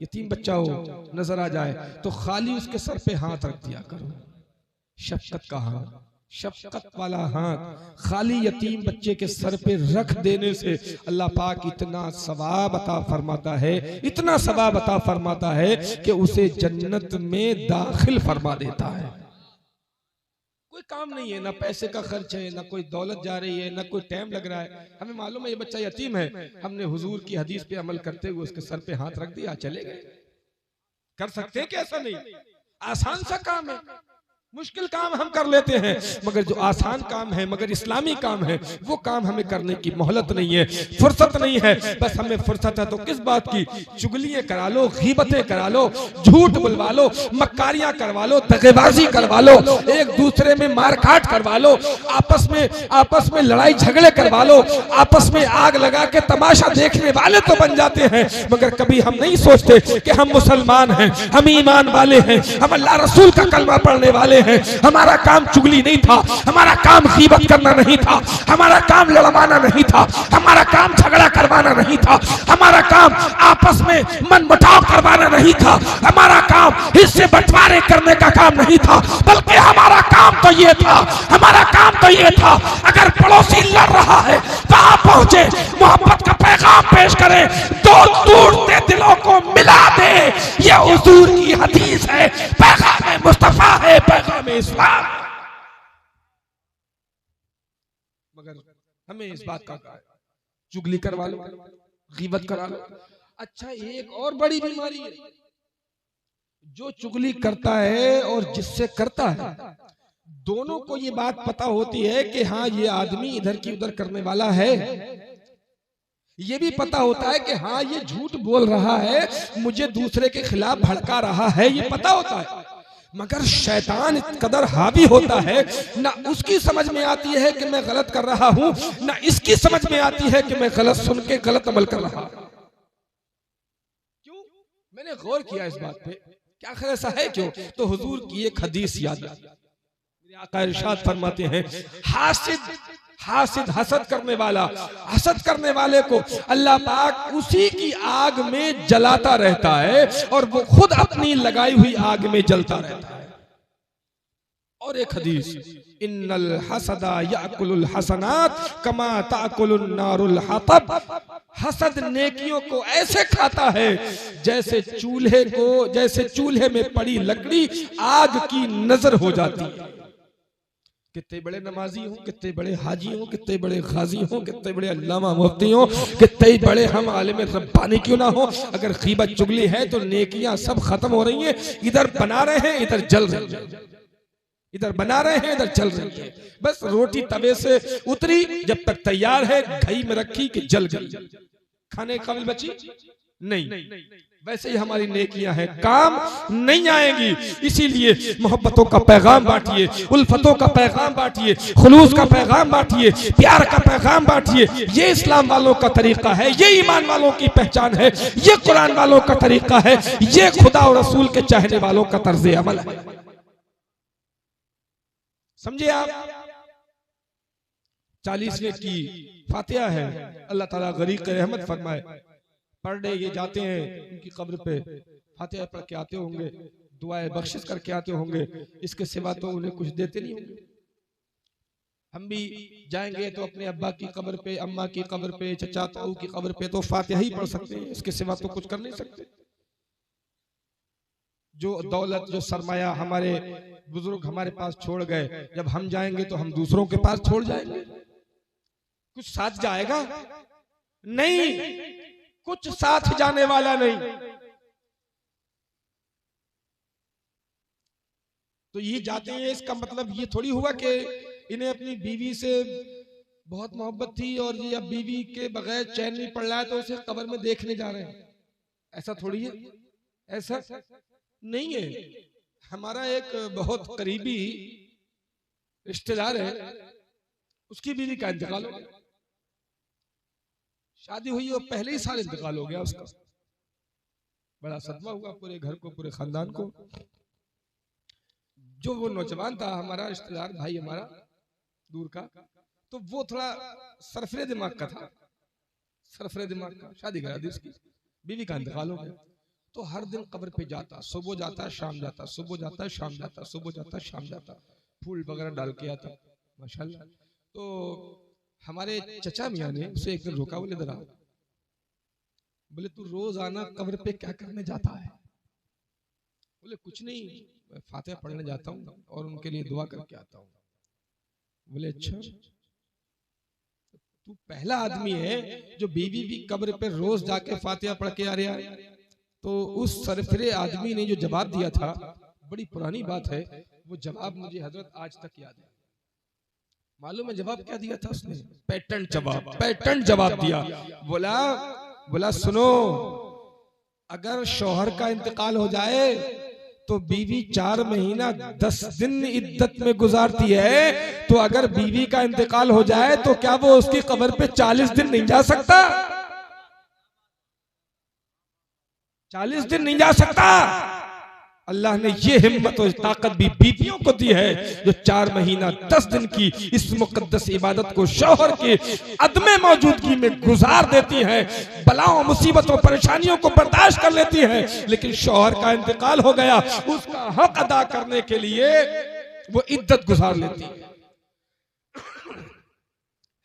यतीम बच्चा हो नजर आ जाए तो खाली उसके सर पे हाथ रख दिया करो, शफकत का हाथ, शफकत वाला हाथ खाली यतीम बच्चे के सर पे रख देने से अल्लाह पाक इतना सवाब अता फरमाता है, इतना सवाब अता फरमाता है कि उसे जन्नत में दाखिल फरमा देता है। कोई काम नहीं है, ना पैसे का खर्च है, ना कोई दौलत जा रही है, ना कोई टाइम लग रहा है। हमें मालूम है ये बच्चा यतीम है, हमने हुजूर की हदीस पे अमल करते हुए उसके सर पे हाथ रख दिया, चले गए। कर सकते हैं कि ऐसा नहीं? आसान सा काम है, मुश्किल काम हम कर लेते हैं, मगर जो आसान काम है मगर इस्लामी काम है वो काम हमें करने की मोहलत नहीं है, फुर्सत नहीं है। बस हमें फुर्सत है तो किस बात की? चुगलियां करा लो, गीबतें करा लो, झूठ बुलवा लो, मक्कारियां करवा लो, दगेबाजी करवा लो, एक दूसरे में मारकाट करवा लो, आपस में लड़ाई झगड़े करवा लो, आपस में आग लगा के तमाशा देखने वाले तो बन जाते हैं, मगर कभी हम नहीं सोचते कि हम मुसलमान हैं, हम ईमान वाले हैं, हम अल्लाह रसूल का कलमा पढ़ने वाले हैं। हमारा काम चुगली नहीं था, हमारा काम गीबत करना नहीं था, हमारा काम लड़वाना नहीं था, हमारा काम झगड़ा करवाना नहीं था, हमारा काम आपस में मनमुटाव करवाना नहीं था, हमारा काम हिस्से बंटवारे करने का काम नहीं था, बल्कि हमारा काम तो ये था, हमारा काम तो ये था अगर पड़ोसी लड़ रहा है वहां पहुंचे, मोहब्बत का पैगाम पेश करें, दो टूटते दिलों को मिला दे। ये हुजूर की हदीस है, पैगाम मुस्तफा है, पैगाम इस्लाम। मगर हमें इस बात का चुगली करवा लो, गीबत करा लो। अच्छा, एक और बड़ी बीमारी है, जो चुगली करता है और जिससे करता है दोनों को ये बात पता होती है कि हाँ ये आदमी इधर की उधर करने वाला है, ये भी पता होता है कि हाँ ये झूठ बोल रहा है, मुझे दूसरे के खिलाफ भड़का रहा है, ये पता होता है। मगर शैतान इस कदर हावी होता है, ना उसकी समझ में आती है कि मैं गलत कर रहा हूं, ना इसकी समझ में आती है कि मैं गलत सुन के गलत अमल कर रहा हूं। क्यों? मैंने गौर किया इस बात पे, क्या खैर ऐसा है क्यों? तो हुजूर की एक हदीस याद आई। मेरे आका इरशाद फरमाते हैं, हासिद हसद करने वाला, हसद करने वाले को अल्लाह पाक उसी की आग में जलाता रहता है और वो खुद अपनी लगाई हुई आग में जलता रहता है। और एक हदीस, इन्नल हसदा याकुलुल हसनात कमा ताकुलुन नारुल हतब, हसद नेकियों को ऐसे खाता है जैसे चूल्हे में पड़ी लकड़ी आग की नजर हो जाती है। कितने बड़े नमाजी हो, कितने बड़े हाजी हो, कितने बड़े गाजी हो, कितने बड़े अल्लामा मुफ्ती हो, कितने बड़े हम आलिम रब्बानी क्यों ना हो, अगर गीबत चुगली है तो नेकियां सब खत्म हो रही हैं। इधर बना रहे हैं, इधर जल रहे हैं, इधर बना रहे हैं, इधर जल रही है। बस रोटी तवे से उतरी, जब तक तैयार है घई में रखी कि जल गई, खाने के काबिल बची नहीं। वैसे ही हमारी नेकियां हैं, काम नहीं आएंगी। इसीलिए मोहब्बतों का पैगाम बांटिए, उल्फतों का पैगाम बांटिए, खुलूस का पैगाम बांटिए, प्यार का पैगाम बांटिए। ये इस्लाम वालों का तरीका है, ये ईमान वालों की पहचान है, ये कुरान वालों का तरीका है, ये खुदा और रसूल के चाहने वालों का तर्ज अमल है। समझे आप? 40वें की फातिहा है, अल्लाह ताला गरीब के रहमत फरमाए। पर डे ये जाते हैं उनकी कब्र पे, फातिहा पढ़ के आते होंगे, दुआएं बख्शिश करके आते होंगे, इसके सिवा तो उन्हें कुछ देते नहीं होंगे। हम भी जाएंगे तो अपने अब्बा की कब्र पे, अम्मा की कब्र पे, चचा ताऊ की कब्र पे तो फातिहा ही पढ़ सकते हैं, इसके सिवा तो कुछ कर नहीं सकते। जो दौलत, जो सरमाया हमारे बुजुर्ग हमारे पास छोड़ गए, जब हम जाएंगे तो हम दूसरों के पास छोड़ जाएंगे। कुछ साथ जाएगा? नहीं, कुछ साथ जाने वाला नहीं। तो ये जाते हैं, इसका मतलब ये थोड़ी हुआ कि इन्हें अपनी बीवी से बहुत मोहब्बत थी और ये अब बीवी के बगैर चैन नहीं पड़ रहा है तो उसे कब्र में देखने जा रहे हैं। ऐसा थोड़ी है, ऐसा नहीं है। हमारा एक बहुत करीबी रिश्तेदार है, उसकी बीवी का इंतकाल हो गया, शादी हुई और पहले ही साल इंतकाल हो गया उसका। बड़ा सदमा हुआ पूरे घर को, पूरे खानदान को। जो वो नौजवान था हमारा रिश्तेदार भाई, हमारा दूर का, तो वो थोड़ा सरफरे दिमाग का था, सरफरे दिमाग का। शादी करा दी उसकी, बीवी का इंतकाल हो गया। तो हर दिन कब्र पे जाता, सुबह जाता शाम जाता, सुबह जाता शाम जाता, सुबह जाता शाम जाता, फूल वगैरह डाल के आता माशाल्लाह। तो हमारे चचा मियाँ ने उसे एक दिन रोका, बोले इधर आओ, बोले तू रोज आना कब्र पे क्या करने जाता है? बोले कुछ नहीं, मैं फातिहा पढ़ने जाता हूँ और उनके लिए दुआ करके आता हूँ। बोले अच्छा, तू पहला आदमी है जो बीवी भी कब्र पे रोज जाके फातिहा पढ़ के आ रहा है। तो उस सरफिरे आदमी ने जो जवाब दिया था, बड़ी पुरानी बात है, वो जवाब मुझे हजरत आज तक याद है। मालूम है जवाब क्या दिया था उसने? पैटर्न जवाब दिया। बोला सुनो, अगर शौहर का इंतकाल हो जाए तो बीवी 4 महीना 10 दिन इद्दत में गुजारती है, तो अगर बीवी का इंतकाल हो जाए तो क्या वो उसकी कब्र पे 40 दिन नहीं जा सकता? 40 दिन नहीं जा सकता। अल्लाह ने ये हिम्मत और ताकत भी बीवियों को दी है जो 4 महीना 10 दिन की इस मुकद्दस इबादत को शौहर के अदमे मौजूदगी में गुजार देती हैं, बलाओं मुसीबतों परेशानियों को बर्दाश्त कर लेती हैं, लेकिन शौहर का इंतकाल हो गया, उसका हक अदा करने के लिए वो इद्दत गुजार लेती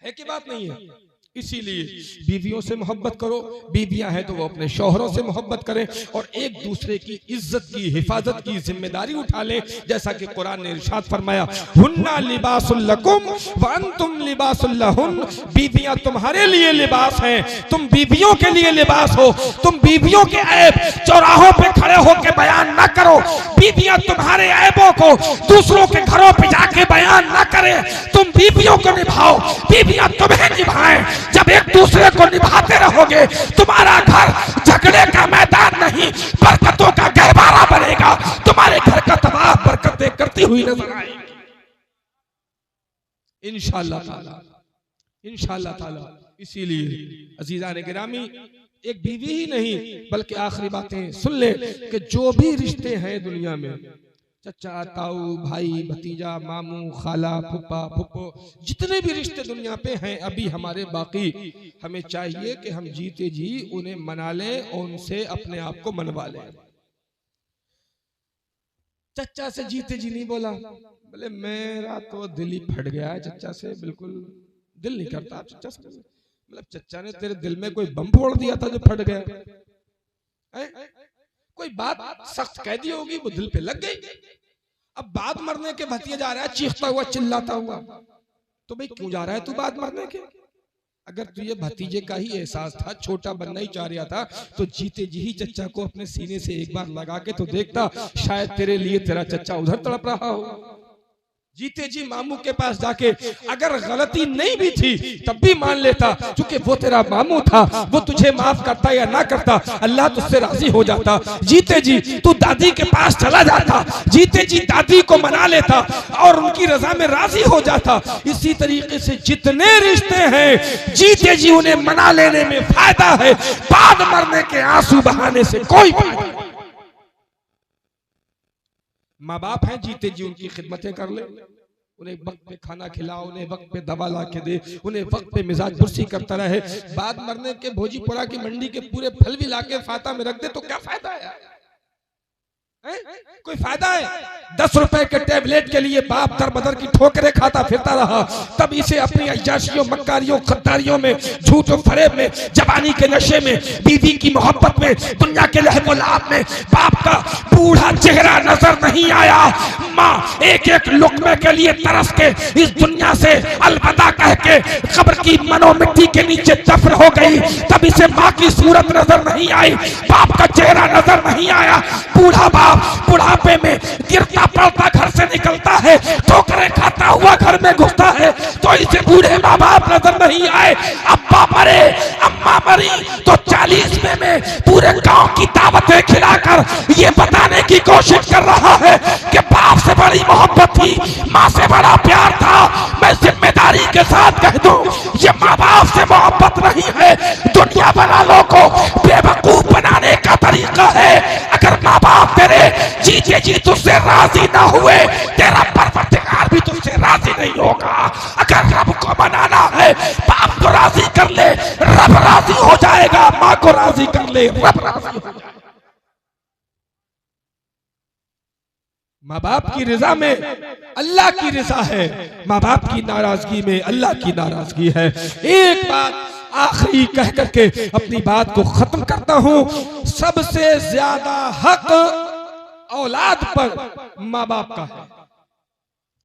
है कि बात नहीं है? इसीलिए बीवियों से मोहब्बत करो, बीवियां हैं तो वो अपने शौहरों से मोहब्बत करें और एक दूसरे की इज्जत की हिफाजत की जिम्मेदारी उठा लें, जैसा कि कुरान ने इरशाद फरमाया, हुन्ना लिबासुल लकुम व अंतुम लिबासुल लहुन, बीवियां तुम्हारे लिए लिबास हैं, तुम बीवियों के लिए लिबास हो। तुम बीवियों के ऐब चौराहों पे खड़े होकर बयान ना करो, बीवियां तुम्हारे ऐबों को दूसरों के घरों पे जाके बयान ना करें, तुम बीवियों को निभाओ, बीवियां तुम्हें निभाएं। जब एक दूसरे को निभाते रहोगे, तुम्हारा घर झगड़े का मैदान नहीं, बरकतों का गहवारा बनेगा, तुम्हारे घर का तबाह बरकतें करती हुई नजर आएगी इंशाअल्लाह ताला, इंशाअल्लाह ताला। इसीलिए अजीजा ने गिरामी, एक बीवी ही नहीं बल्कि आखिरी बातें सुन ले कि जो भी रिश्ते हैं दुनिया में, चचा ताऊ भाई भतीजा मामू खाला फूफा फुप्पो, जितने भी रिश्ते दुनिया पे हैं अभी हमारे बाकी, हमें चाहिए कि हम जीते जी उन्हें मना लें और उनसे अपने आप को मनवा लें। चचा से जीते जी नहीं बोला, बोले मेरा तो दिल ही फट गया है चचा से, बिल्कुल दिल नहीं करता चचा से। मतलब चचा ने तेरे दिल में कोई बम फोड़ दिया था जो फट गया? कोई बात सख्त कह दी होगी, वो दिल पे लग गई। अब बात मरने के भतीजा जा रहा है चीखता हुआ चिल्लाता हुआ, तो भाई क्यों जा रहा है तू बात मरने के? अगर तुझे भतीजे का ही एहसास था, छोटा बनना ही चाह रहा था, तो जीते जी ही चच्चा को अपने सीने से एक बार लगा के तो देखता, शायद तेरे लिए तेरा चच्चा उधर तड़प रहा हो। जीते जी मामू के पास जाके अगर गलती नहीं भी थी तब भी मान लेता, क्योंकि वो तेरा मामू था, वो तुझे माफ करता या ना करता अल्लाह तुझसे राजी हो जाता। जीते जी तू दादी के पास चला जाता, जीते जी दादी को मना लेता और उनकी रजा में राजी हो जाता। इसी तरीके से जितने रिश्ते हैं जीते जी उन्हें मना लेने में फायदा है, बाद मरने के आंसू बहाने से कोई फायदा नहीं। माँ बाप हैं, जीते जी उनकी खिदमतें कर ले, उन्हें वक्त पे खाना खिलाओ, उन्हें वक्त पे दवा ला के दे, उन्हें वक्त पे मिजाज कुर्सी करता रहे। बाद मरने के भोजीपुरा की मंडी के पूरे फल भी ला के फाता में रख दे तो क्या फायदा है? कोई फायदा है? 10 रुपए के टेबलेट के लिए बाप दर बदर की ठोकरें खाता फिरता रहा, तब इसे अपनी अय्याशियों मक्कारियों खद्दारियों में झूठ और फरेब में जवानी के नशे में बीवी की मोहब्बत में दुनिया के लहब लाभ में बाप का बूढ़ा चेहरा नजर नहीं आया। माँ एक एक लुकमे के लिए तरस के इस दुनिया से अलविदा कह के कब्र की मनो मिट्टी के नीचे दफन हो गई, तब इसे माँ की सूरत नजर नहीं आई, बाप का चेहरा नजर नहीं आया। बूढ़ा बाप बुढ़ापे में गिरता पड़ता घर से निकलता है, ठोकरें खाता हुआ घर में घुसता है, तो इसे बूढ़े माँ बाप नजर नहीं आए। अब्बा मरे अम्मा मरी तो 40वें में पूरे गांव की दावतें खिलाकर ये बताने की कोशिश कर रहा है कि बाप से बड़ी मोहब्बत थी, माँ से बड़ा प्यार था। मैं जिम्मेदारी के साथ कह दूं, ये माँ बाप से मोहब्बत नहीं है, दुनिया वालों को बेवकूफ बनाने का तरीका है। अगर माँ बाप तेरे जीते जी तुझसे राजी ना हुए, तेरा परवरदिगार भी तुझसे राजी नहीं होगा। अगर रब को मनाना है, बाप को राजी कर ले, रब राजी हो जाएगा। माँ को राजी कर ले, रब राजी हो जाएगा। माँ बाप की रजा में अल्लाह की रजा है, माँ बाप की नाराजगी में अल्लाह की नाराजगी है। एक बात आखिरी कह करके अपनी बात को खत्म करता हूं, सबसे ज्यादा हक औलाद पर माँ बाप का है।